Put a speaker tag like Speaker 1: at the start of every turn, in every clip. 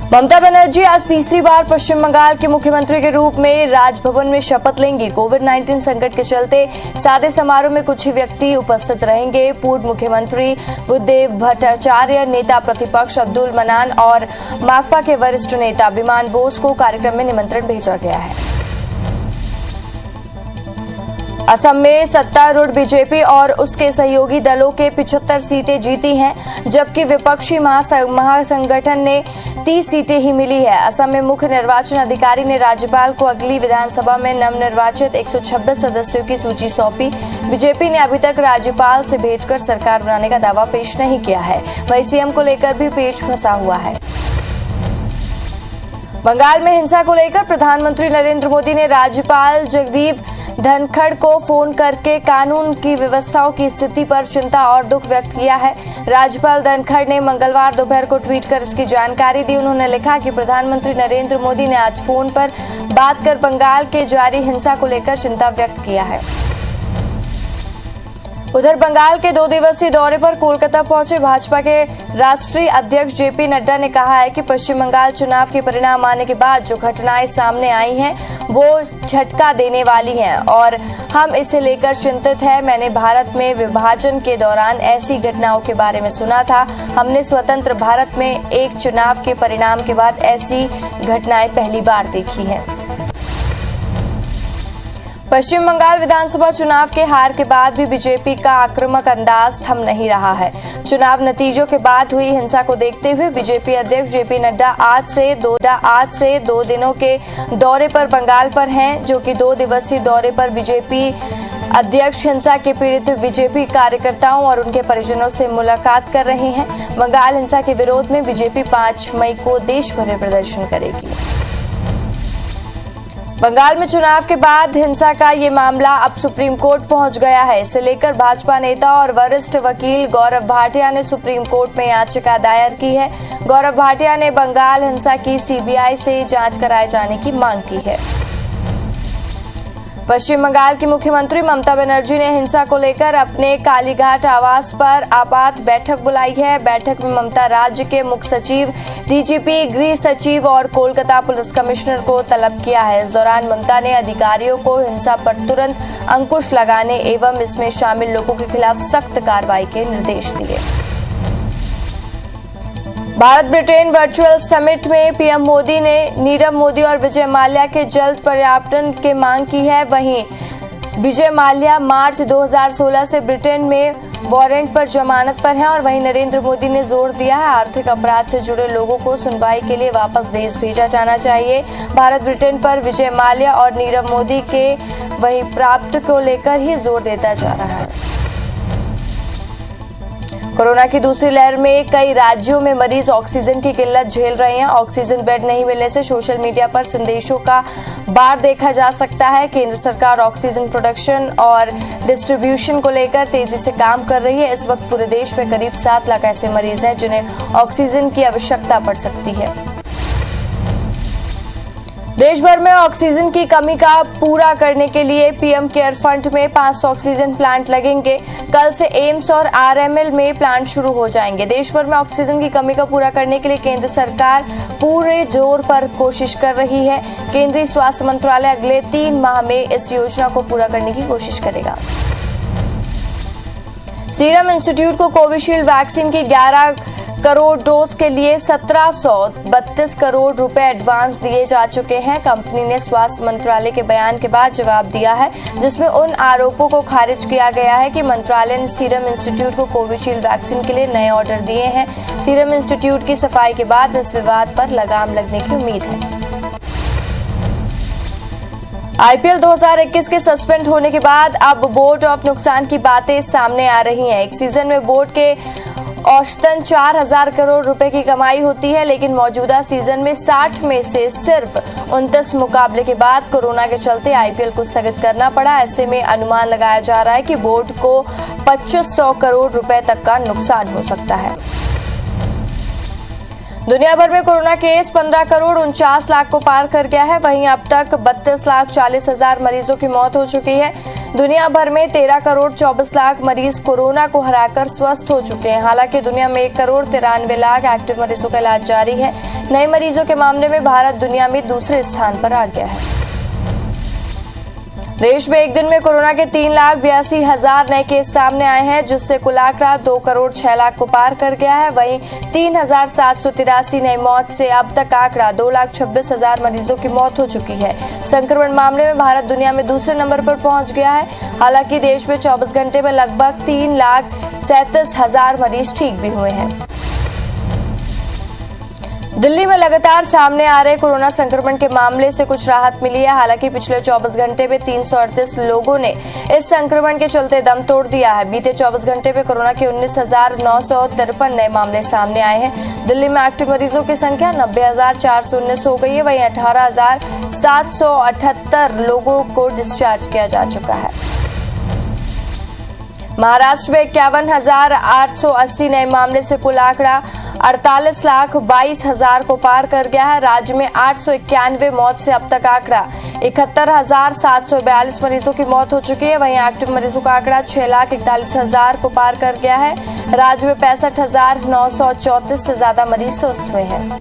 Speaker 1: ममता बनर्जी आज तीसरी बार पश्चिम बंगाल के मुख्यमंत्री के रूप में राजभवन में शपथ लेंगी। कोविड-19 संकट के चलते सादे समारोह में कुछ ही व्यक्ति उपस्थित रहेंगे। पूर्व मुख्यमंत्री बुद्धदेव भट्टाचार्य, नेता प्रतिपक्ष अब्दुल मनान और माकपा के वरिष्ठ नेता विमान बोस को कार्यक्रम में निमंत्रण भेजा गया है। असम में सत्तारूढ़ बीजेपी और उसके सहयोगी दलों के 75 सीटें जीती हैं, जबकि विपक्षी महासंगठन ने 30 सीटें ही मिली है। असम में मुख्य निर्वाचन अधिकारी ने राज्यपाल को अगली विधानसभा में नवनिर्वाचित 126 सदस्यों की सूची सौंपी। बीजेपी ने अभी तक राज्यपाल से भेंट कर सरकार बनाने का दावा पेश नहीं किया है। वहीं सीएम को लेकर भी पेच फंसा हुआ है। बंगाल में हिंसा को लेकर प्रधानमंत्री नरेंद्र मोदी ने राज्यपाल जगदीप धनखड़ को फोन करके कानून की व्यवस्थाओं की स्थिति पर चिंता और दुख व्यक्त किया है। राज्यपाल धनखड़ ने मंगलवार दोपहर को ट्वीट कर इसकी जानकारी दी। उन्होंने लिखा कि प्रधानमंत्री नरेंद्र मोदी ने आज फोन पर बात कर बंगाल के जारी हिंसा को लेकर चिंता व्यक्त किया है। उधर बंगाल के 2 दिवसीय दौरे पर कोलकाता पहुंचे भाजपा के राष्ट्रीय अध्यक्ष जेपी नड्डा ने कहा है कि पश्चिम बंगाल चुनाव के परिणाम आने के बाद जो घटनाएं सामने आई हैं वो झटका देने वाली हैं और हम इसे लेकर चिंतित हैं। मैंने भारत में विभाजन के दौरान ऐसी घटनाओं के बारे में सुना था। हमने स्वतंत्र भारत में एक चुनाव के परिणाम के बाद ऐसी घटनाएं पहली बार देखी हैं। पश्चिम बंगाल विधानसभा चुनाव के हार के बाद भी बीजेपी का आक्रामक अंदाज थम नहीं रहा है। चुनाव नतीजों के बाद हुई हिंसा को देखते हुए बीजेपी अध्यक्ष जेपी नड्डा आज से 2 दिनों के दौरे पर बंगाल पर हैं, जो कि 2 दिवसीय दौरे पर बीजेपी अध्यक्ष हिंसा के पीड़ित बीजेपी कार्यकर्ताओं और उनके परिजनों से मुलाकात कर रहे हैं। बंगाल हिंसा के विरोध में बीजेपी 5 मई को देश भर में प्रदर्शन करेगी। बंगाल में चुनाव के बाद हिंसा का ये मामला अब सुप्रीम कोर्ट पहुंच गया है। इसे लेकर भाजपा नेता और वरिष्ठ वकील गौरव भाटिया ने सुप्रीम कोर्ट में याचिका दायर की है। गौरव भाटिया ने बंगाल हिंसा की सीबीआई से जांच कराए जाने की मांग की है। पश्चिम बंगाल की मुख्यमंत्री ममता बनर्जी ने हिंसा को लेकर अपने कालीघाट आवास पर आपात बैठक बुलाई है। बैठक में ममता राज्य के मुख्य सचिव, डीजीपी, गृह सचिव और कोलकाता पुलिस कमिश्नर को तलब किया है। इस दौरान ममता ने अधिकारियों को हिंसा पर तुरंत अंकुश लगाने एवं इसमें शामिल लोगों के खिलाफ सख्त कार्रवाई के निर्देश दिए। भारत ब्रिटेन वर्चुअल समिट में पीएम मोदी ने नीरव मोदी और विजय माल्या के जल्द प्रत्यार्पण की मांग की है। वहीं विजय माल्या मार्च 2016 से ब्रिटेन में वारंट पर जमानत पर हैं और वहीं नरेंद्र मोदी ने जोर दिया है आर्थिक अपराध से जुड़े लोगों को सुनवाई के लिए वापस देश भेजा जाना चाहिए। भारत ब्रिटेन पर विजय माल्या और नीरव मोदी के वहीं प्राप्त को लेकर ही जोर देता जा रहा है। कोरोना की दूसरी लहर में कई राज्यों में मरीज ऑक्सीजन की किल्लत झेल रहे हैं। ऑक्सीजन बेड नहीं मिलने से सोशल मीडिया पर संदेशों का बाढ़ देखा जा सकता है। केंद्र सरकार ऑक्सीजन प्रोडक्शन और डिस्ट्रीब्यूशन को लेकर तेजी से काम कर रही है। इस वक्त पूरे देश में करीब 7 लाख ऐसे मरीज हैं जिन्हें ऑक्सीजन की आवश्यकता पड़ सकती है। देश भर में ऑक्सीजन की कमी का पूरा करने के लिए पीएम केयर फंड में 500 ऑक्सीजन प्लांट लगेंगे। कल से एम्स और आरएमएल में प्लांट शुरू हो जाएंगे। देश भर में ऑक्सीजन की कमी को पूरा करने के लिए केंद्र सरकार पूरे जोर पर कोशिश कर रही है। केंद्रीय स्वास्थ्य मंत्रालय अगले 3 माह में इस योजना को पूरा करने की कोशिश करेगा। सीरम इंस्टीट्यूट को कोविशील्ड वैक्सीन की 11 करोड़ डोज के लिए 1732 करोड़ रुपए एडवांस दिए जा चुके हैं। कंपनी ने स्वास्थ्य मंत्रालय के बयान के बाद जवाब दिया है, जिसमें उन आरोपों को खारिज किया गया है कि मंत्रालय ने सीरम इंस्टीट्यूट को कोविशील्ड वैक्सीन के लिए नए ऑर्डर दिए हैं। सीरम इंस्टीट्यूट की सफाई के बाद इस विवाद पर लगाम लगने की उम्मीद है। आईपीएल 2021 के सस्पेंड होने के बाद अब बोर्ड ऑफ नुकसान की बातें सामने आ रही हैं। एक सीजन में बोर्ड के औसतन 4000 करोड़ रुपए की कमाई होती है, लेकिन मौजूदा सीजन में 60 में से सिर्फ 29 मुकाबले के बाद कोरोना के चलते आईपीएल को स्थगित करना पड़ा। ऐसे में अनुमान लगाया जा रहा है कि बोर्ड को 2500 करोड़ रुपए तक का नुकसान हो सकता है। दुनिया भर में कोरोना केस 15 करोड़ 49 लाख को पार कर गया है। वहीं अब तक 32 लाख 40 हजार मरीजों की मौत हो चुकी है। दुनिया भर में 13 करोड़ 24 लाख मरीज कोरोना को हराकर स्वस्थ हो चुके हैं। हालांकि दुनिया में 1 करोड़ 93 लाख एक्टिव मरीजों का इलाज जारी है। नए मरीजों के मामले में भारत दुनिया में दूसरे स्थान पर आ गया है। देश में एक दिन में कोरोना के 3,82,000 नए केस सामने आए हैं, जिससे कुल आंकड़ा 2 करोड़ 6 लाख को पार कर गया है। वहीं 3,783 नई मौत से अब तक आंकड़ा 2,26,000 मरीजों की मौत हो चुकी है। संक्रमण मामले में भारत दुनिया में दूसरे नंबर पर पहुंच गया है। हालांकि देश में 24 घंटे में लगभग 3,37,000 मरीज ठीक भी हुए हैं। दिल्ली में लगातार सामने आ रहे कोरोना संक्रमण के मामले से कुछ राहत मिली है। हालांकि पिछले 24 घंटे में 338 लोगों ने इस संक्रमण के चलते दम तोड़ दिया है। बीते 24 घंटे में कोरोना के 19,953 नए मामले सामने आए हैं। दिल्ली में एक्टिव मरीजों की संख्या 90,419 हो गई है। वहीं 18,778 लोगों को डिस्चार्ज किया जा चुका है। महाराष्ट्र में 51,880 नए मामले से कुल आंकड़ा 48,22,000 को पार कर गया है। राज्य में 891 मौत से अब तक आंकड़ा 71,742 मरीजों की मौत हो चुकी है। वहीं एक्टिव मरीजों का आंकड़ा 6,41,000 को पार कर गया है। राज्य में 65,934 से ज्यादा मरीज स्वस्थ हुए हैं।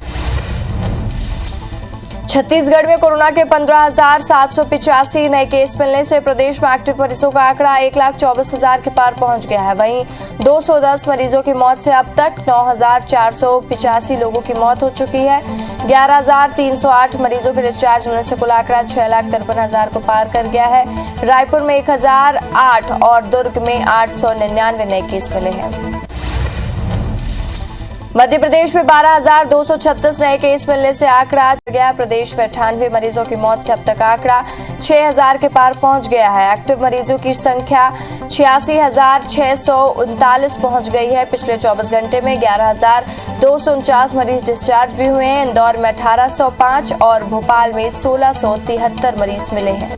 Speaker 1: छत्तीसगढ़ में कोरोना के 15,785 नए केस मिलने से प्रदेश में एक्टिव मरीजों का आंकड़ा 1,24,000 के पार पहुंच गया है। वहीं 210 मरीजों की मौत से अब तक 9,485 लोगों की मौत हो चुकी है। 11,308 मरीजों के डिस्चार्ज होने से कुल आंकड़ा 6,53,000 को पार कर गया है। रायपुर में 1,008 और दुर्ग में 899 नए केस मिले हैं। मध्य प्रदेश में 12,236 नए केस मिलने से आंकड़ा गया। प्रदेश में 98 मरीजों की मौत से अब तक आंकड़ा 6,000 के पार पहुंच गया है। एक्टिव मरीजों की संख्या 86,639 पहुंच गई है। पिछले 24 घंटे में 11,249 मरीज डिस्चार्ज भी हुए हैं। इंदौर में 1,805 और भोपाल में 1,673 मरीज मिले हैं।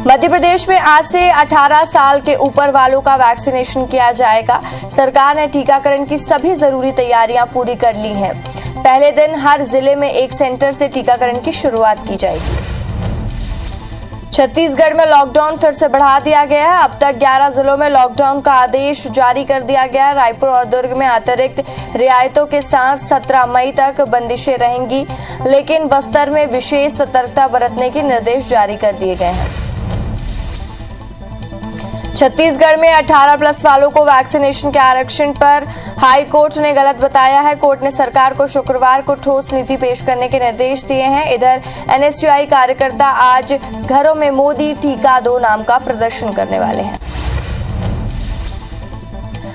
Speaker 1: मध्य प्रदेश में आज से 18 साल के ऊपर वालों का वैक्सीनेशन किया जाएगा। सरकार ने टीकाकरण की सभी जरूरी तैयारियां पूरी कर ली हैं। पहले दिन हर जिले में एक सेंटर से टीकाकरण की शुरुआत की जाएगी। छत्तीसगढ़ में लॉकडाउन फिर से बढ़ा दिया गया है। अब तक 11 जिलों में लॉकडाउन का आदेश जारी कर दिया गया है। रायपुर और दुर्ग में अतिरिक्त रियायतों के साथ 17 मई तक बंदिशें रहेंगी, लेकिन बस्तर में विशेष सतर्कता बरतने के निर्देश जारी कर दिए गए हैं। छत्तीसगढ़ में 18+ वालों को वैक्सीनेशन के आरक्षण पर हाई कोर्ट ने गलत बताया है। कोर्ट ने सरकार को शुक्रवार को ठोस नीति पेश करने के निर्देश दिए हैं। इधर एनएसयूआई कार्यकर्ता आज घरों में मोदी टीका दो नाम का प्रदर्शन करने वाले हैं।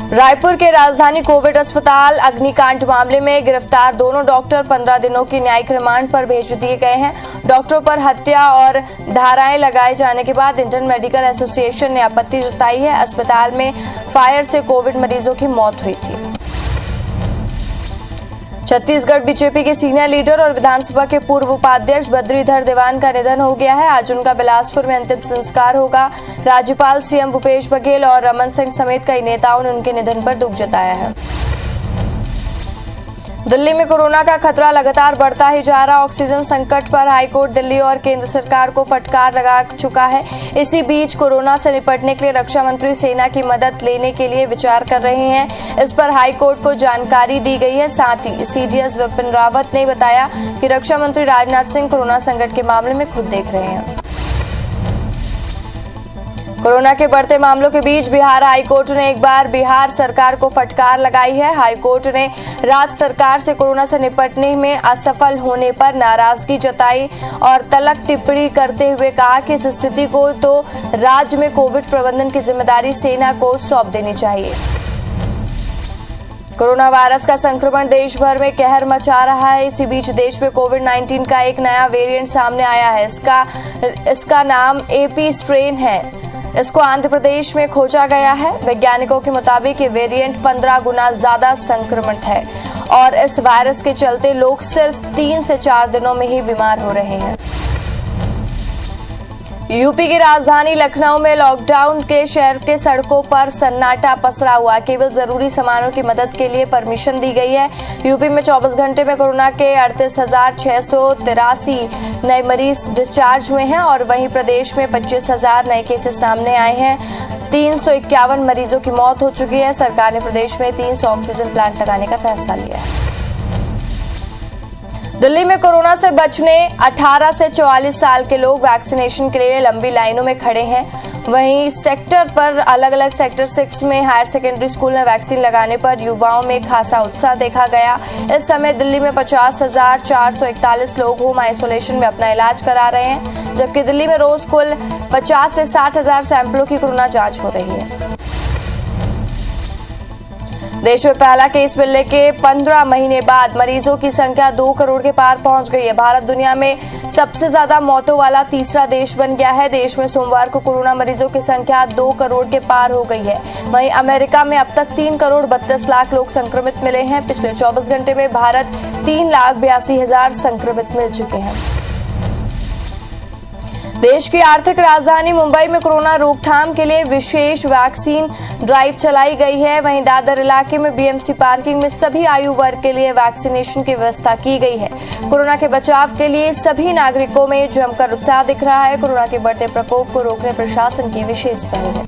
Speaker 1: रायपुर के राजधानी कोविड अस्पताल अग्निकांड मामले में गिरफ्तार दोनों डॉक्टर 15 दिनों की न्यायिक रिमांड पर भेज दिए गए हैं। डॉक्टरों पर हत्या और धाराएं लगाए जाने के बाद इंडियन मेडिकल एसोसिएशन ने आपत्ति जताई है। अस्पताल में फायर से कोविड मरीजों की मौत हुई थी। छत्तीसगढ़ बीजेपी के सीनियर लीडर और विधानसभा के पूर्व उपाध्यक्ष बद्रीधर दीवान का निधन हो गया है। आज उनका बिलासपुर में अंतिम संस्कार होगा। राज्यपाल सीएम भूपेश बघेल और रमन सिंह समेत कई नेताओं ने उनके निधन पर दुख जताया है। दिल्ली में कोरोना का खतरा लगातार बढ़ता ही जा रहा। ऑक्सीजन संकट पर हाईकोर्ट दिल्ली और केंद्र सरकार को फटकार लगा चुका है। इसी बीच कोरोना से निपटने के लिए रक्षा मंत्री सेना की मदद लेने के लिए विचार कर रहे हैं। इस पर हाईकोर्ट को जानकारी दी गई है। साथ ही सीडीएस विपिन रावत ने बताया कि रक्षा मंत्री राजनाथ सिंह कोरोना संकट के मामले में खुद देख रहे हैं। कोरोना के बढ़ते मामलों के बीच बिहार हाईकोर्ट ने एक बार बिहार सरकार को फटकार लगाई है। हाईकोर्ट ने राज्य सरकार से कोरोना से निपटने में असफल होने पर नाराजगी जताई और तल्ख टिप्पणी करते हुए कहा कि इस स्थिति को तो राज्य में कोविड प्रबंधन की जिम्मेदारी सेना को सौंप देनी चाहिए। कोरोना वायरस का संक्रमण देश भर में कहर मचा रहा है। इसी बीच देश में कोविड-19 का एक नया वेरिएंट सामने आया है। इसका नाम एपी स्ट्रेन है। इसको आंध्र प्रदेश में खोजा गया है। वैज्ञानिकों के मुताबिक ये वेरिएंट 15 गुना ज्यादा संक्रमित है और इस वायरस के चलते लोग सिर्फ 3 से 4 दिनों में ही बीमार हो रहे हैं। यूपी की राजधानी लखनऊ में लॉकडाउन के शहर के सड़कों पर सन्नाटा पसरा हुआ। केवल जरूरी सामानों की मदद के लिए परमिशन दी गई है। यूपी में 24 घंटे में कोरोना के 38,683 नए मरीज डिस्चार्ज हुए हैं और वहीं प्रदेश में 25,000 नए केसेस सामने आए हैं। 351 मरीजों की मौत हो चुकी है। सरकार ने प्रदेश में 300 ऑक्सीजन प्लांट लगाने का फैसला लिया है। दिल्ली में कोरोना से बचने 18 से 44 साल के लोग वैक्सीनेशन के लिए लंबी लाइनों में खड़े हैं। वहीं सेक्टर पर अलग अलग सेक्टर 6 में हायर सेकेंडरी स्कूल में वैक्सीन लगाने पर युवाओं में खासा उत्साह देखा गया। इस समय दिल्ली में 50,441 लोग होम आइसोलेशन में अपना इलाज करा रहे हैं, जबकि दिल्ली में रोज कुल 50 से 60,000 सैंपलों की कोरोना जांच हो रही है। देश में पहला केस मिलने के 15 महीने बाद मरीजों की संख्या 2 करोड़ के पार पहुंच गई है। भारत दुनिया में सबसे ज्यादा मौतों वाला तीसरा देश बन गया है। देश में सोमवार को कोरोना मरीजों की संख्या 2 करोड़ के पार हो गई है। वहीं अमेरिका में अब तक 3 करोड़ 32 लाख लोग संक्रमित मिले हैं। पिछले 24 घंटे में भारत 3,82,000 संक्रमित मिल चुके हैं। देश की आर्थिक राजधानी मुंबई में कोरोना रोकथाम के लिए विशेष वैक्सीन ड्राइव चलाई गई है। वहीं दादर इलाके में बीएमसी पार्किंग में सभी आयु वर्ग के लिए वैक्सीनेशन की व्यवस्था की गई है। कोरोना के बचाव के लिए सभी नागरिकों में जमकर उत्साह दिख रहा है। कोरोना के बढ़ते प्रकोप को रोकने प्रशासन की विशेष पहल है।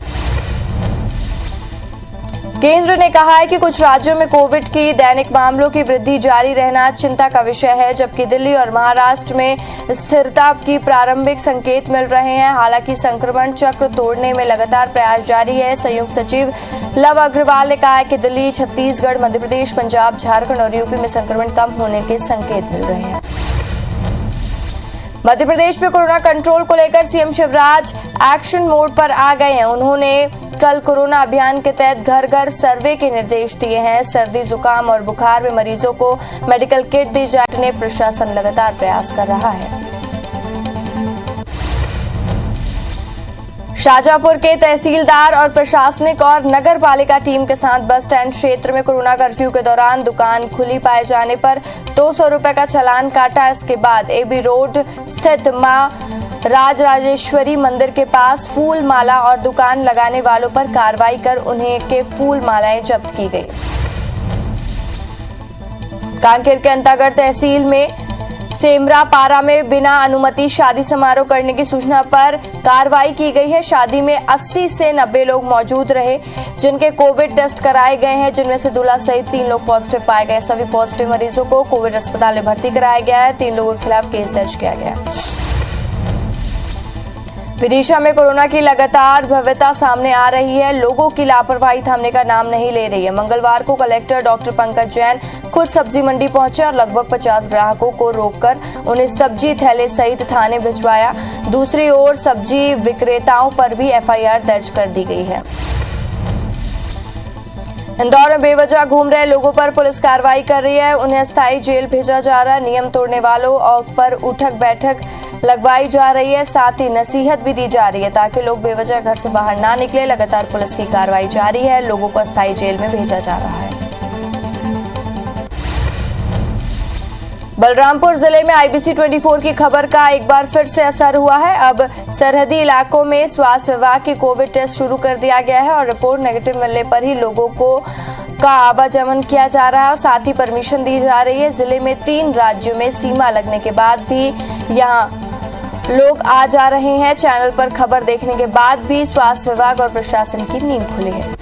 Speaker 1: केंद्र ने कहा है कि कुछ राज्यों में कोविड की दैनिक मामलों की वृद्धि जारी रहना चिंता का विषय है, जबकि दिल्ली और महाराष्ट्र में स्थिरता की प्रारंभिक संकेत मिल रहे हैं। हालांकि संक्रमण चक्र तोड़ने में लगातार प्रयास जारी है। संयुक्त सचिव लव अग्रवाल ने कहा है कि दिल्ली, छत्तीसगढ़, मध्य प्रदेश, पंजाब, झारखंड और यूपी में संक्रमण कम होने के संकेत मिल रहे हैं। मध्य प्रदेश में कोरोना कंट्रोल को लेकर सीएम शिवराज एक्शन मोड पर आ गए हैं। उन्होंने कल कोरोना अभियान के तहत घर घर सर्वे के निर्देश दिए हैं। सर्दी, जुकाम और बुखार में मरीजों को मेडिकल किट दी जाने प्रशासन लगातार प्रयास कर रहा है। शाहजहांपुर के तहसीलदार और प्रशासनिक और नगर पालिका टीम के साथ बस स्टैंड क्षेत्र में कोरोना कर्फ्यू के दौरान दुकान खुली पाए जाने पर 200 रुपए का चालान काटा। इसके बाद एबी रोड स्थित मां राजराजेश्वरी मंदिर के पास फूल माला और दुकान लगाने वालों पर कार्रवाई कर उन्हें के फूल मालाएं जब्त की गई। कांकेर के अंतागढ़ तहसील में सेमरा पारा में बिना अनुमति शादी समारोह करने की सूचना पर कार्रवाई की गई है। शादी में 80 से 90 लोग मौजूद रहे, जिनके कोविड टेस्ट कराए गए हैं, जिनमें से दूल्हा सहित 3 लोग पॉजिटिव पाए गए। सभी पॉजिटिव मरीजों को कोविड अस्पताल में भर्ती कराया गया है। 3 लोगों के खिलाफ केस दर्ज किया गया है। विदिशा में कोरोना की लगातार भव्यता सामने आ रही है। लोगों की लापरवाही थामने का नाम नहीं ले रही है। मंगलवार को कलेक्टर डॉक्टर पंकज जैन खुद सब्जी मंडी पहुंचे और लगभग 50 ग्राहकों को रोककर उन्हें सब्जी थैले सहित थाने भिजवाया। दूसरी ओर सब्जी विक्रेताओं पर भी एफआईआर दर्ज कर दी गई है। इंदौर में बेवजह घूम रहे लोगों पर पुलिस कार्रवाई कर रही है। उन्हें अस्थायी जेल भेजा जा रहा है। नियम तोड़ने वालों पर उठक बैठक लगवाई जा रही है। साथ ही नसीहत भी दी जा रही है ताकि लोग बेवजह घर से बाहर ना निकले। लगातार पुलिस की कार्रवाई जारी है। लोगों को अस्थायी जेल में भेजा जा रहा है। बलरामपुर जिले में IBC 24 की खबर का एक बार फिर से असर हुआ है। अब सरहदी इलाकों में स्वास्थ्य विभाग की कोविड टेस्ट शुरू कर दिया गया है और रिपोर्ट नेगेटिव मिलने पर ही लोगों का आवागमन किया जा रहा है और साथ ही परमिशन दी जा रही है। जिले में 3 राज्यों में सीमा लगने के बाद भी यहां लोग आ जा रहे हैं। चैनल पर खबर देखने के बाद भी स्वास्थ्य विभाग और प्रशासन की नींद खुली है।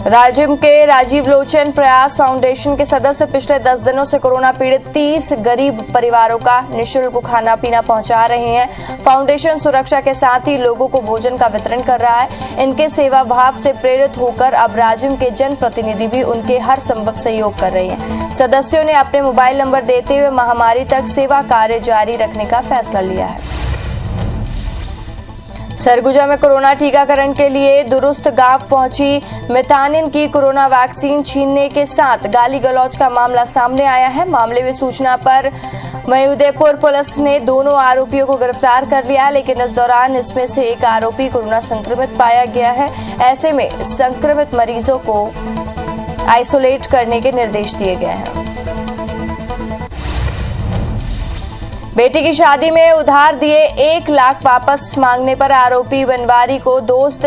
Speaker 1: राजिम के राजीव लोचन प्रयास फाउंडेशन के सदस्य पिछले 10 दिनों से कोरोना पीड़ित 30 गरीब परिवारों का निःशुल्क खाना पीना पहुंचा रहे हैं। फाउंडेशन सुरक्षा के साथ ही लोगों को भोजन का वितरण कर रहा है। इनके सेवा भाव से प्रेरित होकर अब राजिम के जनप्रतिनिधि भी उनके हर संभव सहयोग कर रहे हैं। सदस्यों ने अपने मोबाइल नंबर देते हुए महामारी तक सेवा कार्य जारी रखने का फैसला लिया है। सरगुजा में कोरोना टीकाकरण के लिए दुरुस्त गांव पहुंची मितानिन की कोरोना वैक्सीन छीनने के साथ गाली गलौज का मामला सामने आया है। मामले में सूचना पर उदयपुर पुलिस ने दोनों आरोपियों को गिरफ्तार कर लिया, लेकिन इस दौरान इसमें से एक आरोपी कोरोना संक्रमित पाया गया है। ऐसे में संक्रमित मरीजों को आइसोलेट करने के निर्देश दिए गए हैं। बेटी की शादी में उधार दिए 1 लाख वापस मांगने पर आरोपी बनवारी को दोस्त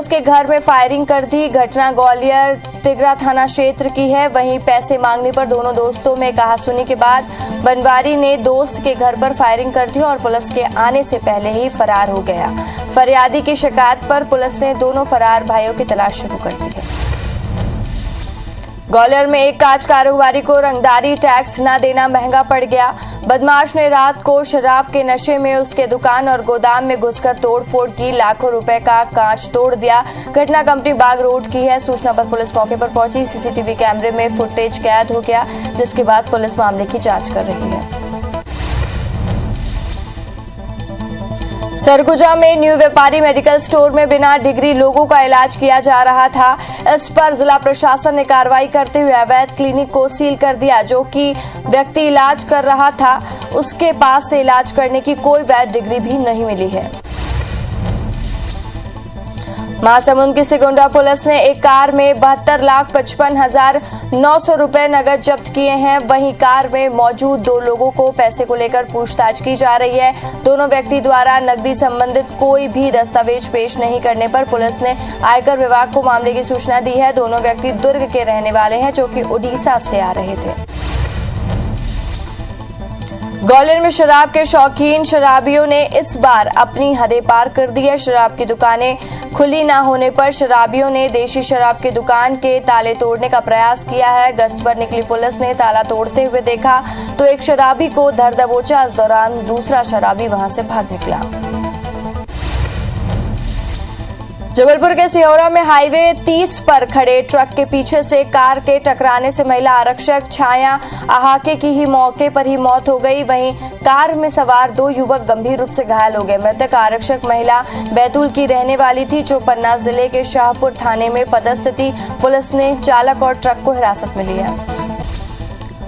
Speaker 1: के घर में फायरिंग कर दी। घटना ग्वालियर तिगरा थाना क्षेत्र की है। वहीं पैसे मांगने पर दोनों दोस्तों में कहासुनी के बाद बनवारी ने दोस्त के घर पर फायरिंग कर दी और पुलिस के आने से पहले ही फरार हो गया। फरियादी की शिकायत पर पुलिस ने दोनों फरार भाइयों की तलाश शुरू कर दी है। ग्वालियर में एक कांच कारोबारी को रंगदारी टैक्स न देना महंगा पड़ गया। बदमाश ने रात को शराब के नशे में उसके दुकान और गोदाम में घुसकर तोड़फोड़ की। लाखों रुपए का कांच तोड़ दिया। घटना कंपनी बाग रोड की है। सूचना पर पुलिस मौके पर पहुंची। सीसीटीवी कैमरे में फुटेज कैद हो गया, जिसके बाद पुलिस मामले की जांच कर रही है। सरगुजा में न्यू व्यापारी मेडिकल स्टोर में बिना डिग्री लोगों का इलाज किया जा रहा था। इस पर जिला प्रशासन ने कार्रवाई करते हुए अवैध क्लिनिक को सील कर दिया। जो कि व्यक्ति इलाज कर रहा था, उसके पास से इलाज करने की कोई वैध डिग्री भी नहीं मिली है। महासमुंद की सिकुंडा पुलिस ने एक कार में 72,55,900 रुपए नगद जब्त किए हैं। वहीं कार में मौजूद 2 लोगों को पैसे को लेकर पूछताछ की जा रही है। दोनों व्यक्ति द्वारा नकदी संबंधित कोई भी दस्तावेज पेश नहीं करने पर पुलिस ने आयकर विभाग को मामले की सूचना दी है। दोनों व्यक्ति दुर्ग के रहने वाले हैं, जो कि उड़ीसा से आ रहे थे। ग्वालियर में शराब के शौकीन शराबियों ने इस बार अपनी हदें पार कर दी है। शराब की दुकानें खुली न होने पर शराबियों ने देशी शराब की दुकान के ताले तोड़ने का प्रयास किया है। गश्त पर निकली पुलिस ने ताला तोड़ते हुए देखा तो एक शराबी को धर दबोचा। इस दौरान दूसरा शराबी वहां से भाग निकला। जबलपुर के सिहोरा में हाईवे 30 पर खड़े ट्रक के पीछे से कार के टकराने से महिला आरक्षक छाया आहाके की ही मौके पर ही मौत हो गई। वहीं कार में सवार 2 युवक गंभीर रूप से घायल हो गए। मृतक आरक्षक महिला बैतूल की रहने वाली थी, जो पन्ना जिले के शाहपुर थाने में पदस्थ थी। पुलिस ने चालक और ट्रक को हिरासत में लिया।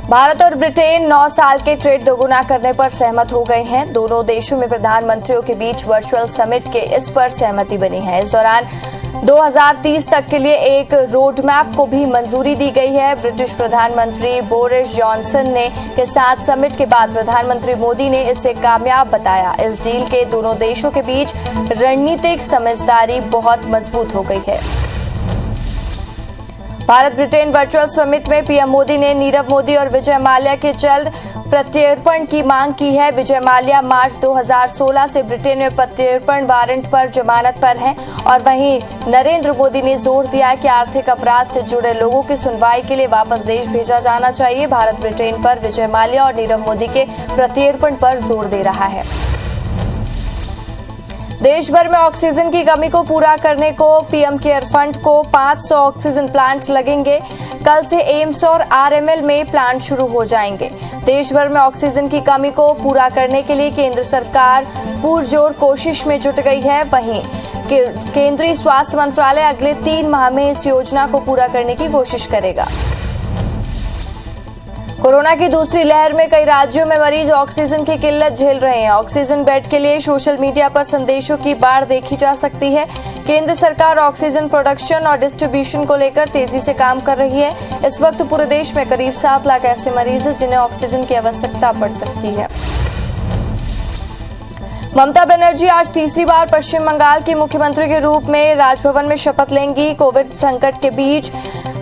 Speaker 1: भारत और ब्रिटेन 9 साल के ट्रेड दोगुना करने पर सहमत हो गए हैं। दोनों देशों में प्रधानमंत्रियों के बीच वर्चुअल समिट के इस पर सहमति बनी है। इस दौरान 2030 तक के लिए एक रोड मैप को भी मंजूरी दी गई है। ब्रिटिश प्रधानमंत्री बोरिस जॉनसन के साथ समिट के बाद प्रधानमंत्री मोदी ने इसे कामयाब बताया। इस डील के दोनों देशों के बीच रणनीतिक समझदारी बहुत मजबूत हो गई है। भारत ब्रिटेन वर्चुअल समिट में पीएम मोदी ने नीरव मोदी और विजय माल्या के जल्द प्रत्यर्पण की मांग की है। विजय माल्या मार्च 2016 से ब्रिटेन में प्रत्यर्पण वारंट पर जमानत पर हैं और वहीं नरेंद्र मोदी ने जोर दिया कि आर्थिक अपराध से जुड़े लोगों की सुनवाई के लिए वापस देश भेजा जाना चाहिए। भारत ब्रिटेन पर विजय माल्या और नीरव मोदी के प्रत्यर्पण पर जोर दे रहा है। देश भर में ऑक्सीजन की कमी को पूरा करने को पीएम केयर फंड को 500 ऑक्सीजन प्लांट लगेंगे। कल से एम्स और आरएमएल में प्लांट शुरू हो जाएंगे। देश भर में ऑक्सीजन की कमी को पूरा करने के लिए केंद्र सरकार पुरजोर कोशिश में जुट गई है। वहीं केंद्रीय स्वास्थ्य मंत्रालय अगले 3 माह में इस योजना को पूरा करने की कोशिश करेगा। कोरोना की दूसरी लहर में कई राज्यों में मरीज ऑक्सीजन की किल्लत झेल रहे हैं। ऑक्सीजन बेड के लिए सोशल मीडिया पर संदेशों की बाढ़ देखी जा सकती है। केंद्र सरकार ऑक्सीजन प्रोडक्शन और डिस्ट्रीब्यूशन को लेकर तेजी से काम कर रही है। इस वक्त पूरे देश में करीब 7 लाख ऐसे मरीज हैं जिन्हें ऑक्सीजन की आवश्यकता पड़ सकती है। ममता बनर्जी आज तीसरी बार पश्चिम बंगाल की मुख्यमंत्री के रूप में राजभवन में शपथ लेंगी। कोविड संकट के बीच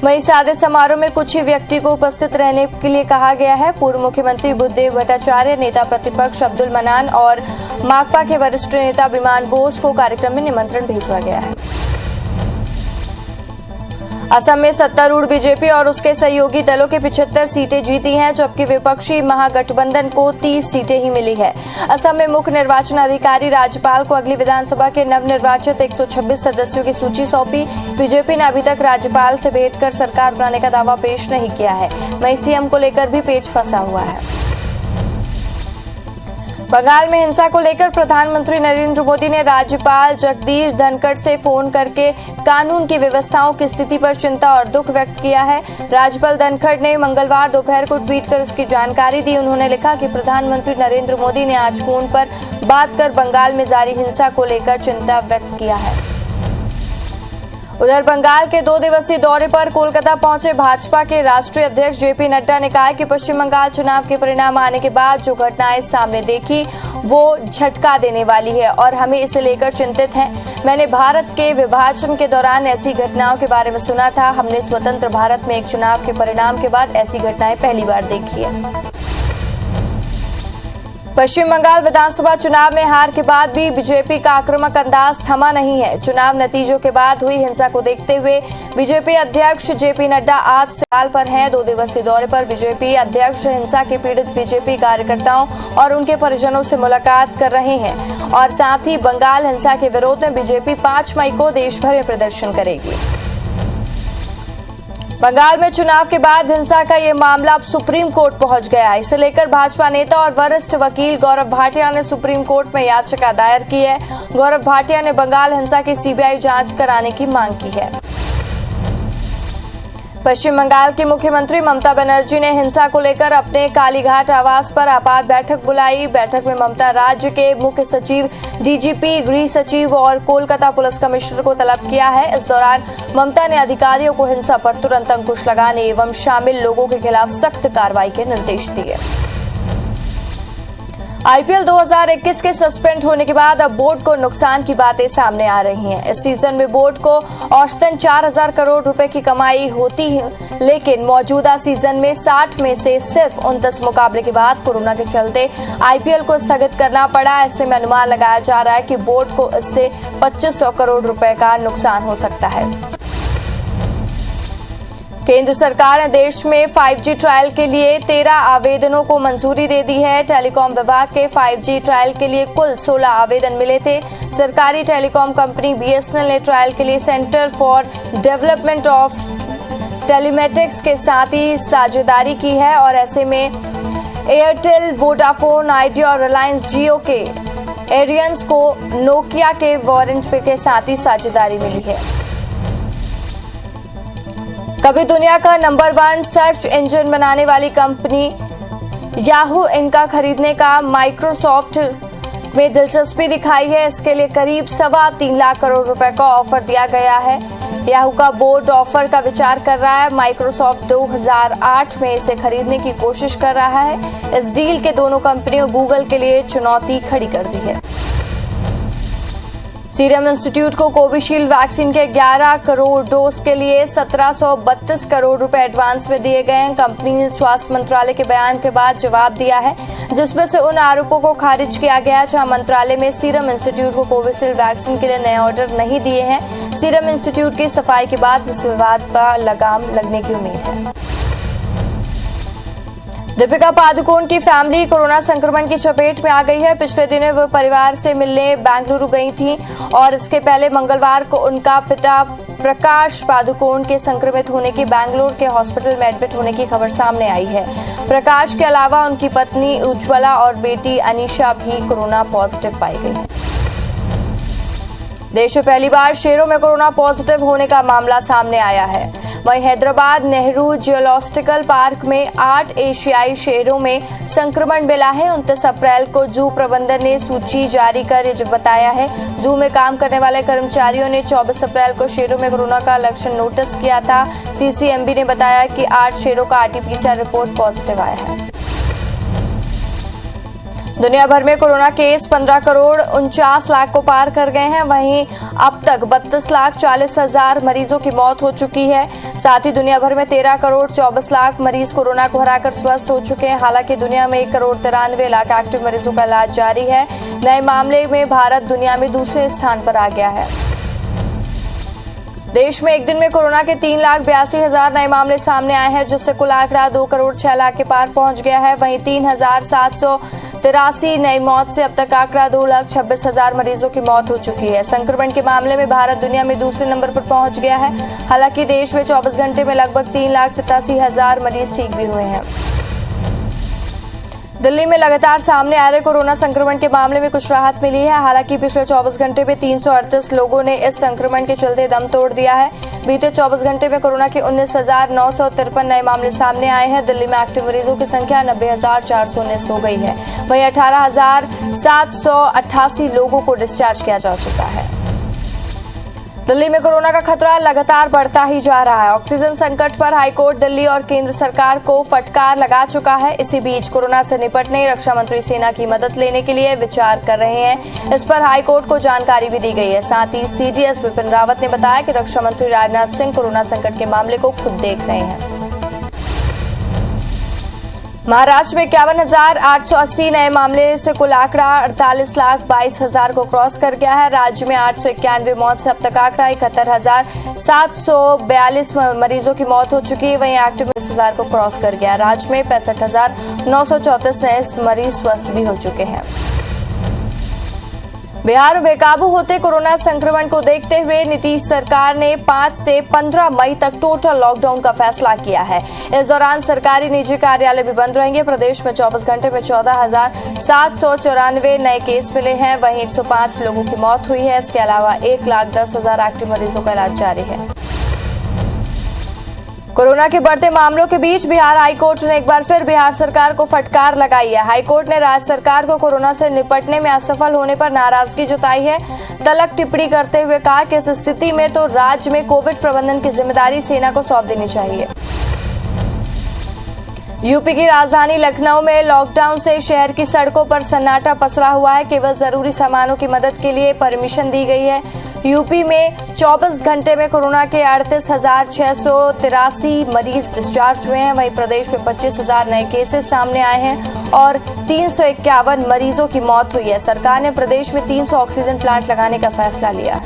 Speaker 1: वहीं सादे समारोह में कुछ ही व्यक्ति को उपस्थित रहने के लिए कहा गया है। पूर्व मुख्यमंत्री बुद्धदेव भट्टाचार्य, नेता प्रतिपक्ष अब्दुल मनान और माकपा के वरिष्ठ नेता विमान बोस को कार्यक्रम में निमंत्रण भेजा गया है। असम में सत्तारूढ़ बीजेपी और उसके सहयोगी दलों के 75 सीटें जीती हैं, जबकि विपक्षी महागठबंधन को 30 सीटें ही मिली है। असम में मुख्य निर्वाचन अधिकारी राज्यपाल को अगली विधानसभा के नवनिर्वाचित 126 सदस्यों की सूची सौंपी। बीजेपी ने अभी तक राज्यपाल से भेंट कर सरकार बनाने का दावा पेश नहीं किया है। वहीं सीएम को लेकर भी पेच फंसा हुआ है। बंगाल में हिंसा को लेकर प्रधानमंत्री नरेंद्र मोदी ने राज्यपाल जगदीश धनखड़ से फोन करके कानून की व्यवस्थाओं की स्थिति पर चिंता और दुख व्यक्त किया है। राज्यपाल धनखड़ ने मंगलवार दोपहर को ट्वीट कर इसकी जानकारी दी। उन्होंने लिखा कि प्रधानमंत्री नरेंद्र मोदी ने आज फोन पर बात कर बंगाल में जारी हिंसा को लेकर चिंता व्यक्त किया है। उधर बंगाल के 2 दिवसीय दौरे पर कोलकाता पहुंचे भाजपा के राष्ट्रीय अध्यक्ष जेपी नड्डा ने कहा कि पश्चिम बंगाल चुनाव के परिणाम आने के बाद जो घटनाएं सामने देखी वो झटका देने वाली है और हमें इसे लेकर चिंतित हैं। मैंने भारत के विभाजन के दौरान ऐसी घटनाओं के बारे में सुना था। हमने स्वतंत्र भारत में एक चुनाव के परिणाम के बाद ऐसी घटनाएं पहली बार देखी है। पश्चिम बंगाल विधानसभा चुनाव में हार के बाद भी बीजेपी का आक्रामक अंदाज थमा नहीं है। चुनाव नतीजों के बाद हुई हिंसा को देखते हुए बीजेपी अध्यक्ष जेपी नड्डा आज से बंगाल पर हैं। 2 दिवसीय दौरे पर बीजेपी अध्यक्ष हिंसा के पीड़ित बीजेपी कार्यकर्ताओं और उनके परिजनों से मुलाकात कर रहे हैं और साथ ही बंगाल हिंसा के विरोध में बीजेपी 5 मई को देश भर में प्रदर्शन करेगी। बंगाल में चुनाव के बाद हिंसा का ये मामला अब सुप्रीम कोर्ट पहुंच गया है। इसे लेकर भाजपा नेता और वरिष्ठ वकील गौरव भाटिया ने सुप्रीम कोर्ट में याचिका दायर की है। गौरव भाटिया ने बंगाल हिंसा की सीबीआई जांच कराने की मांग की है। पश्चिम बंगाल की मुख्यमंत्री ममता बनर्जी ने हिंसा को लेकर अपने कालीघाट आवास पर आपात बैठक बुलाई। बैठक में ममता राज्य के मुख्य सचिव, डीजीपी, गृह सचिव और कोलकाता पुलिस कमिश्नर को तलब किया है। इस दौरान ममता ने अधिकारियों को हिंसा पर तुरंत अंकुश लगाने एवं शामिल लोगों के खिलाफ सख्त कार्रवाई के निर्देश दिए। आईपीएल 2021 के सस्पेंड होने के बाद अब बोर्ड को नुकसान की बातें सामने आ रही हैं। इस सीजन में बोर्ड को औसतन 4,000 करोड़ रुपए की कमाई होती है, लेकिन मौजूदा सीजन में 60 में से सिर्फ 29 मुकाबले के बाद कोरोना के चलते आईपीएल को स्थगित करना पड़ा। ऐसे में अनुमान लगाया जा रहा है कि बोर्ड को इससे 2500 करोड़ रुपए का नुकसान हो सकता है। केंद्र सरकार ने देश में 5G ट्रायल के लिए 13 आवेदनों को मंजूरी दे दी है। टेलीकॉम विभाग के 5G ट्रायल के लिए कुल 16 आवेदन मिले थे। सरकारी टेलीकॉम कंपनी बीएसएनएल ने ट्रायल के लिए centre for development of telematics के साथ ही साझेदारी की है और ऐसे में एयरटेल, वोडाफोन, आइडिया और रिलायंस जियो के एरियंस को नोकिया के वारंट के साथ ही साझेदारी मिली है। कभी दुनिया का नंबर 1 सर्च इंजन बनाने वाली कंपनी याहू इनका खरीदने का माइक्रोसॉफ्ट में दिलचस्पी दिखाई है। इसके लिए करीब 3.25 लाख करोड़ रुपए का ऑफर दिया गया है। याहू का बोर्ड ऑफर का विचार कर रहा है। माइक्रोसॉफ्ट 2008 में इसे खरीदने की कोशिश कर रहा है। इस डील के दोनों कंपनियों गूगल के लिए चुनौती खड़ी कर दी है। सीरम इंस्टीट्यूट को कोविशील्ड वैक्सीन के 11 करोड़ डोज के लिए 1732 करोड़ रुपए एडवांस में दिए गए हैं। कंपनी ने स्वास्थ्य मंत्रालय के बयान के बाद जवाब दिया है, जिसमें से उन आरोपों को खारिज किया गया जहां मंत्रालय में सीरम इंस्टीट्यूट को कोविशील्ड वैक्सीन के लिए नए ऑर्डर नहीं दिए हैं। सीरम इंस्टीट्यूट की सफाई के बाद इस विवाद पर लगाम लगने की उम्मीद है। दीपिका पादुकोण की फैमिली कोरोना संक्रमण की चपेट में आ गई है। पिछले दिनों वो परिवार से मिलने बेंगलुरु गई थी और इसके पहले मंगलवार को उनका पिता प्रकाश पादुकोण के संक्रमित होने की बेंगलुरु के हॉस्पिटल में एडमिट होने की खबर सामने आई है। प्रकाश के अलावा उनकी पत्नी उज्ज्वला और बेटी अनीशा भी कोरोना पॉजिटिव पाई गई है। देश में पहली बार शेरों में कोरोना पॉजिटिव होने का मामला सामने आया है। वहीं हैदराबाद नेहरू जियोलॉजिकल पार्क में 8 एशियाई शेरों में संक्रमण मिला है। 29 अप्रैल को जू प्रबंधन ने सूची जारी कर ये बताया है। जू में काम करने वाले कर्मचारियों ने 24 अप्रैल को शेरों में कोरोना का लक्षण नोटिस किया था। सीसीएमबी ने बताया कि 8 शेरों का आरटीपीसीआर रिपोर्ट पॉजिटिव आया है। दुनिया भर में कोरोना केस 15 करोड़ 49 लाख को पार कर गए हैं। वहीं अब तक 32,40,000 मरीजों की मौत हो चुकी है। साथ ही दुनिया भर में 13 करोड़ 24 लाख मरीज कोरोना को हराकर स्वस्थ हो चुके हैं। हालांकि दुनिया में 1 करोड़ 93 लाख एक्टिव मरीजों का इलाज जारी है। नए मामले में भारत दुनिया में दूसरे स्थान पर आ गया है। देश में एक दिन में कोरोना के 3,82,000 नए मामले सामने आए हैं, जिससे कुल आंकड़ा 2 करोड़ 6 लाख के पार पहुंच गया है। वहीं 3,783 नई मौत से अब तक आंकड़ा 2,26,000 मरीजों की मौत हो चुकी है। संक्रमण के मामले में भारत दुनिया में दूसरे नंबर पर पहुंच गया है। हालांकि देश में 24 घंटे में लगभग 3,87,000 मरीज ठीक भी हुए हैं। दिल्ली में लगातार सामने आ रहे कोरोना संक्रमण के मामले में कुछ राहत मिली है। हालांकि पिछले 24 घंटे में 338 लोगों ने इस संक्रमण के चलते दम तोड़ दिया है। बीते 24 घंटे में कोरोना के 19,953 नए मामले सामने आए हैं। दिल्ली में एक्टिव मरीजों की संख्या 90,419 हो गई है। वहीं 18,788 लोगों को डिस्चार्ज किया जा चुका है। दिल्ली में कोरोना का खतरा लगातार बढ़ता ही जा रहा है। ऑक्सीजन संकट पर हाईकोर्ट दिल्ली और केंद्र सरकार को फटकार लगा चुका है। इसी बीच कोरोना से निपटने रक्षा मंत्री सेना की मदद लेने के लिए विचार कर रहे हैं। इस पर हाईकोर्ट को जानकारी भी दी गई है। साथ ही सीडीएस विपिन रावत ने बताया कि रक्षा मंत्री राजनाथ सिंह कोरोना संकट के मामले को खुद देख रहे हैं। महाराष्ट्र में 51,880 नए मामले से कुल आंकड़ा 48,22,000 को क्रॉस कर गया है। राज्य में 891 मौत से अब तक आंकड़ा 71,742 मरीजों की मौत हो चुकी है। वहीं एक्टिव 20,000 को क्रॉस कर गया। राज्य में 65,934 नए मरीज स्वस्थ भी हो चुके हैं। बिहार में बेकाबू होते कोरोना संक्रमण को देखते हुए नीतीश सरकार ने 5 से 15 मई तक टोटल लॉकडाउन का फैसला किया है। इस दौरान सरकारी निजी कार्यालय भी बंद रहेंगे। प्रदेश में 24 घंटे में 14,794 नए केस मिले हैं। वहीं 105 लोगों की मौत हुई है। इसके अलावा 1,10,000 एक्टिव मरीजों का इलाज जारी है। कोरोना के बढ़ते मामलों के बीच बिहार हाईकोर्ट ने एक बार फिर बिहार सरकार को फटकार लगाई है। हाईकोर्ट ने राज्य सरकार को कोरोना से निपटने में असफल होने पर नाराजगी जताई है। तलब टिप्पणी करते हुए कहा कि इस स्थिति में तो राज्य में कोविड प्रबंधन की जिम्मेदारी सेना को सौंप देनी चाहिए। यूपी की राजधानी लखनऊ में लॉकडाउन से शहर की सड़कों पर सन्नाटा पसरा हुआ है। केवल जरूरी सामानों की मदद के लिए परमिशन दी गई है। यूपी में 24 घंटे में कोरोना के 38,683 मरीज डिस्चार्ज हुए हैं। वहीं प्रदेश में 25,000 नए केसेस सामने आए हैं और 351 मरीजों की मौत हुई है। सरकार ने प्रदेश में 300 ऑक्सीजन प्लांट लगाने का फैसला लिया है।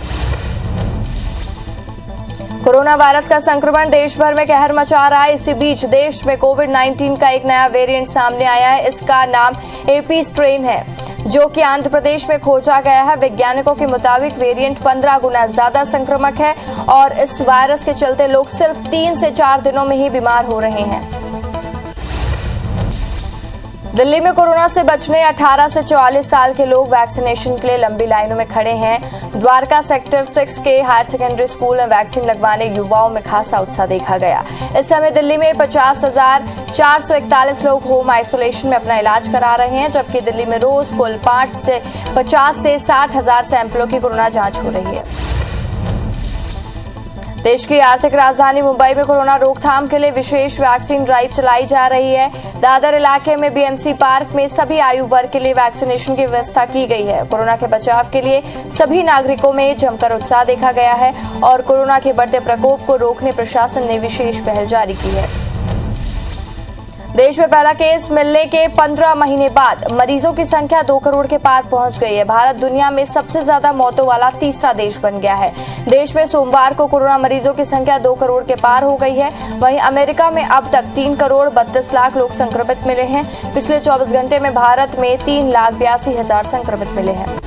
Speaker 1: कोरोना वायरस का संक्रमण देश भर में कहर मचा रहा है। इसी बीच देश में कोविड-19 का एक नया वेरिएंट सामने आया है। इसका नाम एपी स्ट्रेन है, जो कि आंध्र प्रदेश में खोजा गया है। वैज्ञानिकों के मुताबिक वेरिएंट 15 गुना ज्यादा संक्रामक है और इस वायरस के चलते लोग सिर्फ 3 से 4 दिनों में ही बीमार हो रहे हैं। दिल्ली में कोरोना से बचने 18 से 44 साल के लोग वैक्सीनेशन के लिए लंबी लाइनों में खड़े हैं। द्वारका सेक्टर 6 के हायर सेकेंडरी स्कूल में वैक्सीन लगवाने युवाओं में खासा उत्साह देखा गया। इस समय दिल्ली में 50,441 लोग होम आइसोलेशन में अपना इलाज करा रहे हैं, जबकि दिल्ली में रोज कुल 50 से 60,000 सैंपलों की कोरोना जांच हो रही है। देश की आर्थिक राजधानी मुंबई में कोरोना रोकथाम के लिए विशेष वैक्सीन ड्राइव चलाई जा रही है। दादर इलाके में बीएमसी पार्क में सभी आयु वर्ग के लिए वैक्सीनेशन की व्यवस्था की गई है। कोरोना के बचाव के लिए सभी नागरिकों में जमकर उत्साह देखा गया है और कोरोना के बढ़ते प्रकोप को रोकने प्रशासन ने विशेष पहल जारी की है। देश में पहला केस मिलने के 15 महीने बाद मरीजों की संख्या 2 करोड़ के पार पहुंच गई है। भारत दुनिया में सबसे ज्यादा मौतों वाला तीसरा देश बन गया है। देश में सोमवार को कोरोना मरीजों की संख्या 2 करोड़ के पार हो गई है। वहीं अमेरिका में अब तक 3 करोड़ 32 लाख लोग संक्रमित मिले हैं। पिछले 24 घंटे में भारत में 3,82,000 संक्रमित मिले हैं।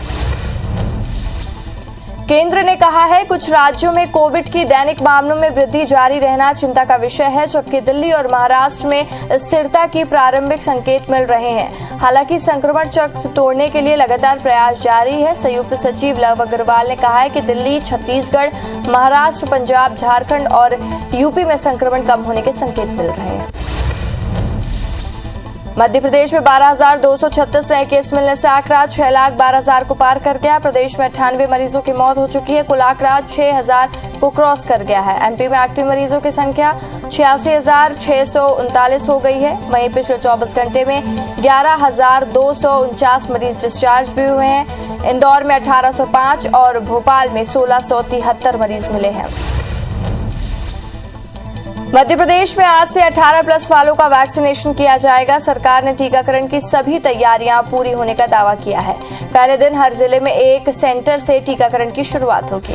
Speaker 1: केंद्र ने कहा है कुछ राज्यों में कोविड की दैनिक मामलों में वृद्धि जारी रहना चिंता का विषय है, जबकि दिल्ली और महाराष्ट्र में स्थिरता की प्रारंभिक संकेत मिल रहे हैं। हालांकि संक्रमण चक्र तोड़ने के लिए लगातार प्रयास जारी है। संयुक्त सचिव लव अग्रवाल ने कहा है कि दिल्ली, छत्तीसगढ़, महाराष्ट्र, पंजाब, झारखंड और यूपी में संक्रमण कम होने के संकेत मिल रहे हैं। मध्य प्रदेश में 12,236 नए केस मिलने से आंकड़ा 6,12,000 को पार कर गया। प्रदेश में 98 मरीजों की मौत हो चुकी है। कुल आंकड़ा 6,000 को क्रॉस कर गया है। एमपी में एक्टिव मरीजों की संख्या 86,639 हो गई है। वहीं पिछले 24 घंटे में 11,249 मरीज डिस्चार्ज भी हुए हैं। इंदौर में 1,805 और भोपाल में 1,673 मरीज मिले हैं। मध्य प्रदेश में आज से 18+ वालों का वैक्सीनेशन किया जाएगा। सरकार ने टीकाकरण की सभी तैयारियां पूरी होने का दावा किया है। पहले दिन हर जिले में एक सेंटर से टीकाकरण की शुरुआत होगी।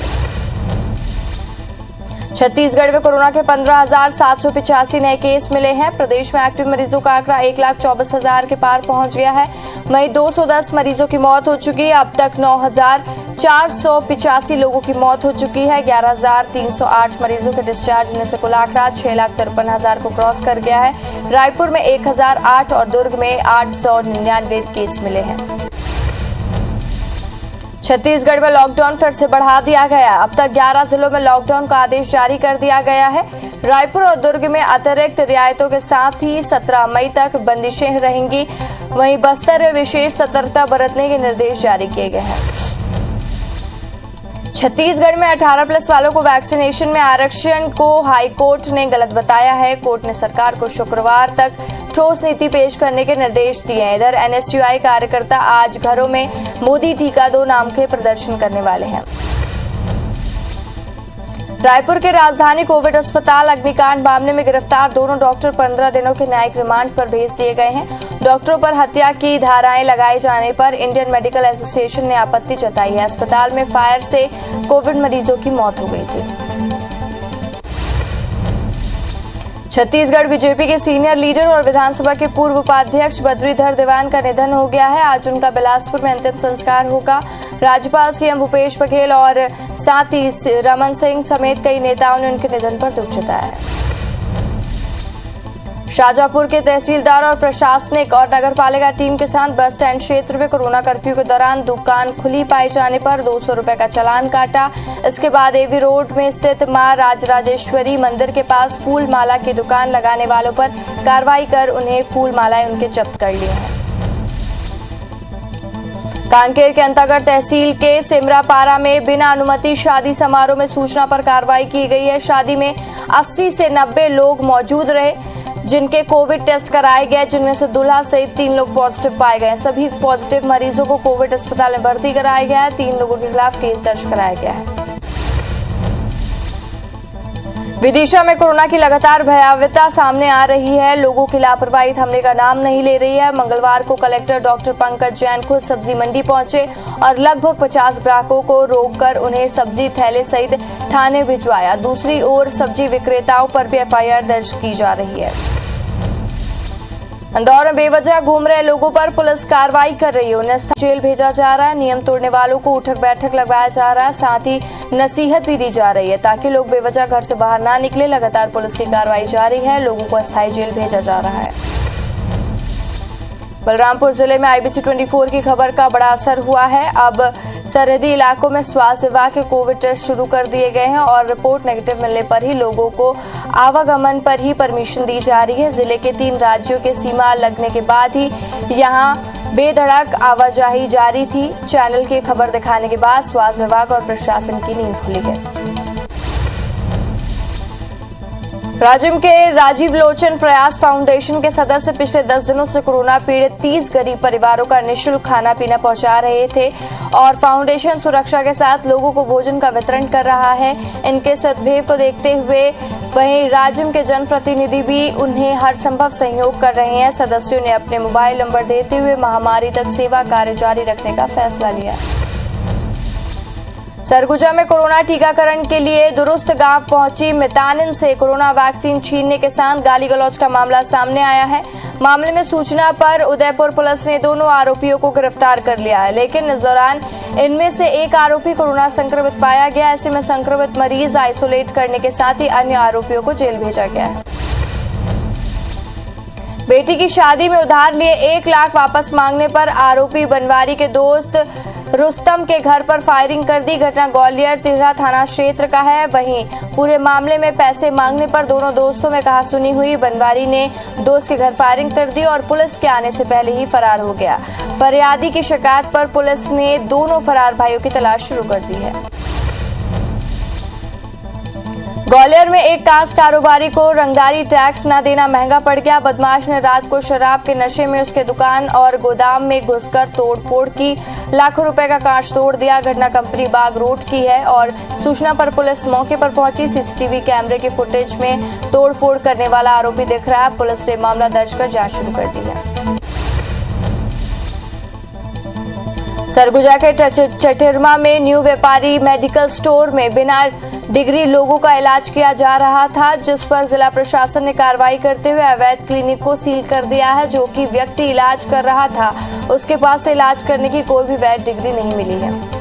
Speaker 1: छत्तीसगढ़ में कोरोना के 15,785 नए केस मिले हैं। प्रदेश में एक्टिव मरीजों का आंकड़ा 1,24,000 के पार पहुंच गया है। वहीं 210 मरीजों की मौत हो चुकी है। अब तक 9,485 लोगों की मौत हो चुकी है। 11,308 मरीजों के डिस्चार्ज होने से कुल आंकड़ा 6,53,000 को क्रॉस कर गया है। रायपुर में 1,008 और दुर्ग में 899 केस मिले हैं। छत्तीसगढ़ में लॉकडाउन फिर से बढ़ा दिया गया। अब तक 11 जिलों में लॉकडाउन का आदेश जारी कर दिया गया है। रायपुर और दुर्ग में अतिरिक्त रियायतों के साथ ही 17 मई तक बंदिशें रहेंगी। वहीं बस्तर में विशेष सतर्कता बरतने के निर्देश जारी किए गए हैं। छत्तीसगढ़ में 18+ वालों को वैक्सीनेशन में आरक्षण को हाईकोर्ट ने गलत बताया है। कोर्ट ने सरकार को शुक्रवार तक ठोस नीति पेश करने के निर्देश दिए हैं। इधर एनएसयूआई कार्यकर्ता आज घरों में मोदी टीका दो नाम के प्रदर्शन करने वाले हैं। रायपुर के राजधानी कोविड अस्पताल अग्निकांड मामले में गिरफ्तार दोनों डॉक्टर 15 दिनों के न्यायिक रिमांड पर भेज दिए गए हैं। डॉक्टरों पर हत्या की धाराएं लगाए जाने पर इंडियन मेडिकल एसोसिएशन ने आपत्ति जताई है। अस्पताल में फायर से कोविड मरीजों की मौत हो गई थी। छत्तीसगढ़ बीजेपी के सीनियर लीडर और विधानसभा के पूर्व उपाध्यक्ष बद्रीधर दीवान का निधन हो गया है। आज उनका बिलासपुर में अंतिम संस्कार होगा। राज्यपाल सीएम भूपेश बघेल और साथ ही रमन सिंह समेत कई नेताओं ने उनके निधन पर दुख जताया है। शाजापुर के तहसीलदार और प्रशासनिक और नगरपालिका टीम के साथ बस स्टैंड क्षेत्र में कोरोना कर्फ्यू के दौरान दुकान खुली पाए जाने पर 200 रुपए का चालान काटा। इसके बाद एवी रोड में स्थित मां राजराजेश्वरी मंदिर के पास फूल माला की दुकान लगाने वालों पर कार्रवाई कर उन्हें फूल मालाएं उनके जब्त कर लिए हैं। कांकेर के अंतागढ़ तहसील के सिमरापारा में बिना अनुमति शादी समारोह में सूचना पर कार्रवाई की गई है। शादी में 80 से 90 लोग मौजूद रहे जिनके कोविड टेस्ट कराए गए, जिनमें से दूल्हा सहित 3 लोग पॉजिटिव पाए गए। सभी पॉजिटिव मरीजों को कोविड अस्पताल में भर्ती कराया गया है। 3 लोगों के खिलाफ केस दर्ज कराया गया है। विदिशा में कोरोना की लगातार भयावहता सामने आ रही है। लोगों की लापरवाही थमने का नाम नहीं ले रही है। मंगलवार को कलेक्टर डॉक्टर पंकज जैन खुद सब्जी मंडी पहुंचे और लगभग 50 ग्राहकों को रोककर उन्हें सब्जी थैले सहित थाने भिजवाया। दूसरी ओर सब्जी विक्रेताओं पर भी एफआईआर दर्ज की जा रही है। इंदौर में बेवजह घूम रहे लोगों पर पुलिस कार्रवाई कर रही है। उन्हें जेल भेजा जा रहा है। नियम तोड़ने वालों को उठक बैठक लगवाया जा रहा है। साथ ही नसीहत भी दी जा रही है ताकि लोग बेवजह घर से बाहर ना निकले। लगातार पुलिस की कार्रवाई जारी है। लोगों को अस्थायी जेल भेजा जा रहा है। बलरामपुर जिले में IBC 24 की खबर का बड़ा असर हुआ है। अब सरहदी इलाकों में स्वास्थ्य विभाग के कोविड टेस्ट शुरू कर दिए गए हैं और रिपोर्ट नेगेटिव मिलने पर ही लोगों को आवागमन पर ही परमिशन दी जा रही है। जिले के 3 राज्यों के सीमा लगने के बाद ही यहां बेधड़क आवाजाही जारी थी। चैनल की खबर दिखाने के बाद स्वास्थ्य विभाग और प्रशासन की नींद खुली है। राजिम के राजीव लोचन प्रयास फाउंडेशन के सदस्य पिछले 10 दिनों से कोरोना पीड़ित 30 गरीब परिवारों का निःशुल्क खाना पीना पहुंचा रहे थे और फाउंडेशन सुरक्षा के साथ लोगों को भोजन का वितरण कर रहा है। इनके सद्भाव को देखते हुए वहीं राजिम के जनप्रतिनिधि भी उन्हें हर संभव सहयोग कर रहे हैं। सदस्यों ने अपने मोबाइल नंबर देते हुए महामारी तक सेवा कार्य जारी रखने का फैसला लिया। सरगुजा में कोरोना टीकाकरण के लिए दुरुस्त गांव पहुंची मितानिन से कोरोना वैक्सीन छीनने के साथ गाली गलौज का मामला सामने आया है। मामले में सूचना पर उदयपुर पुलिस ने दोनों आरोपियों को गिरफ्तार कर लिया है, लेकिन इस दौरान इनमें से एक आरोपी कोरोना संक्रमित पाया गया। ऐसे में संक्रमित मरीज आइसोलेट करने के साथ ही अन्य आरोपियों को जेल भेजा गया है। बेटी की शादी में उधार लिए 1 लाख वापस मांगने पर आरोपी बनवारी के दोस्त रुस्तम के घर पर फायरिंग कर दी। घटना ग्वालियर तिरहा थाना क्षेत्र का है। वहीं पूरे मामले में पैसे मांगने पर दोनों दोस्तों में कहासुनी हुई। बनवारी ने दोस्त के घर फायरिंग कर दी और पुलिस के आने से पहले ही फरार हो गया। फरियादी की शिकायत पर पुलिस ने दोनों फरार भाइयों की तलाश शुरू कर दी है। ग्वालियर में एक कांच कारोबारी को रंगदारी टैक्स न देना महंगा पड़ गया। बदमाश ने रात को शराब के नशे में उसके दुकान और गोदाम में घुसकर तोड़फोड़ की। लाखों रुपए का कांच तोड़ दिया। घटना कंपनी बाग रोड की है और सूचना पर पुलिस मौके पर पहुंची। सीसीटीवी कैमरे के फुटेज में तोड़फोड़ करने वाला आरोपी दिख रहा है। पुलिस ने मामला दर्ज कर जांच शुरू कर दी है। सरगुजा के चटिरमा में न्यू व्यापारी मेडिकल स्टोर में बिना डिग्री लोगों का इलाज किया जा रहा था, जिस पर जिला प्रशासन ने कार्रवाई करते हुए अवैध क्लिनिक को सील कर दिया है। जो कि व्यक्ति इलाज कर रहा था उसके पास से इलाज करने की कोई भी वैध डिग्री नहीं मिली है।